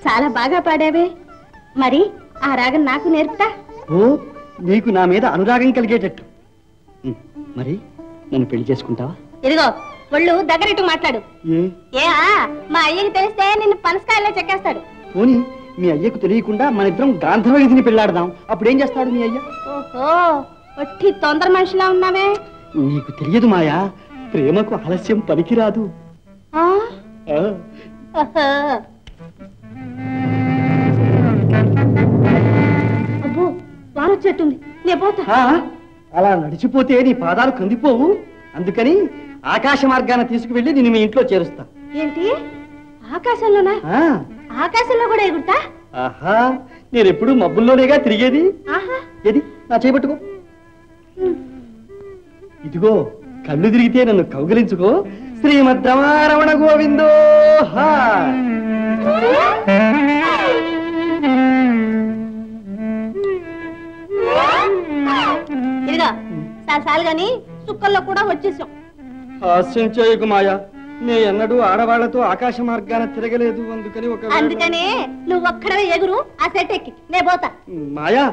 చాలా బాగా పాడావే. మరి ఆ రాగం నాకు నేర్పుతా. ఓ, నీకు నా మీద అనురాగం కలిగేటట్టు. మరి నన్ను పెళ్లి చేసుకుంటావా? ఇదిగో ఒళ్ళు దగ్గరిట్టు మాట్లాడు. మా అయ్యకి తెలిస్తే నిన్ను పనసకాయల్లో చెక్కేస్తాడు. పోనీ మీ అయ్యకు తెలియకుండా మన ఇద్దరం గాంధర్వ విధిని పెళ్లాడదాం. అప్పుడు ఏం చేస్తాడు మీ అయ్య? ఓహో, ఒట్టి తొందర మనిషిలా ఉన్నావే. నీకు తెలియదు మాయా, ప్రేమకు ఆలస్యం పనికిరాదు. అబ్బో, వానొచ్చేట్టుంది, నేను పోతా. అలా నడిచిపోతే నీ పాదాలు కందిపోవు. అందుకని ఆకాశ మార్గాన తీసుకువెళ్ళి నేను మీ ఇంట్లో చేరుస్తా. ఏంటి, ఆకాశంలోనా? ఆకాశంలో కూడా ఎగురుతా? ఆహా, నేనెప్పుడు మబ్బుల్లోనేగా తిరిగేది. ఏది నా చేపట్టుకో. ఇదిగో, కళ్ళు తిరిగితే నన్ను కౌగిలించుకో. శ్రీమద్ రమణ గోవిందో. ఇదిగా సాలు గాని సుక్కల్లో కూడా వచ్చేసాం. హాస్యం చేయకు మాయా, నే ఎన్నడూ ఆడవాళ్లతో ఆకాశ మార్గాన తిరగలేదు. అందుకనే నువ్వు ఒక్కడవే ఎగురు, ఆ సెట్ ఎక్కి నే పోతా. మాయా,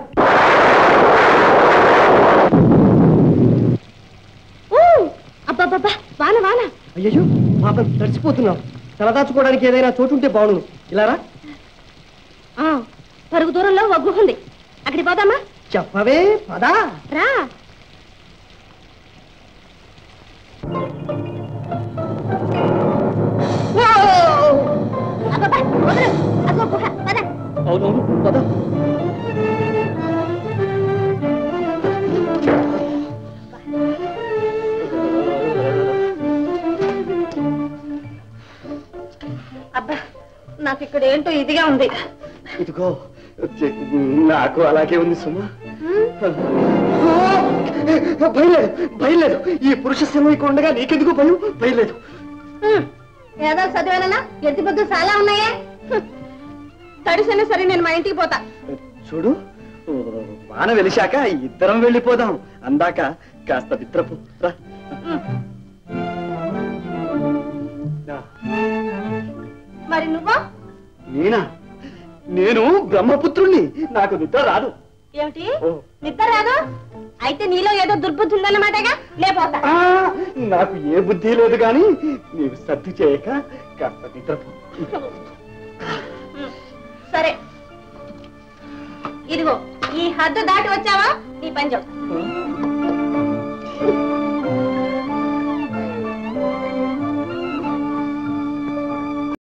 అబ్బాబ్బా, వాన వాన. అయ్యో పాప, తడిసిపోతున్నావు. తలదాచుకోవడానికి ఏదైనా చోటుంటే బాగుండు. ఇలారా. పరుగు దూరంలో ఒక గుహ ఉంది, అక్కడికి పోదామా? చెప్పవే, పదా రా. అవునవును, పద. అబ్బా, నాకు ఇక్కడ ఏంటో ఇదిగా ఉంది. ఇదిగో, నాకు అలాగే ఉంది సుమా. భయలేదు, భయలేదు. ఈ పురుష సింహం ఉండగా నీకెందుకు భయం? భయలేదు. ఏదో చదివేనా? ఎత్తి పొద్దు చాలా ఉన్నాయే. తడిసైనా సరే నేను మా ఇంటికి పోతా. చూడు, వాన వెలిశాక ఇద్దరం వెళ్ళిపోదాం. అందాక కాస్త నిద్రపో. మరి నువ్వు? నేనా? నేను బ్రహ్మపుత్రుణ్ణి, నాకు నిద్ర రాదు. ఏమిటి, నిద్ర రాదు? అయితే నీలో ఏదో దుర్బుద్ధి ఉందన్నమాటగా. లేపోతా. నాకు ఏ బుద్ధి లేదు గాని నీవు సర్ది చేయక కాస్త నిద్రపో. సరే, ఇదిగో ఈ హద్దు దాటి వచ్చావా నీ పని చెప్తా.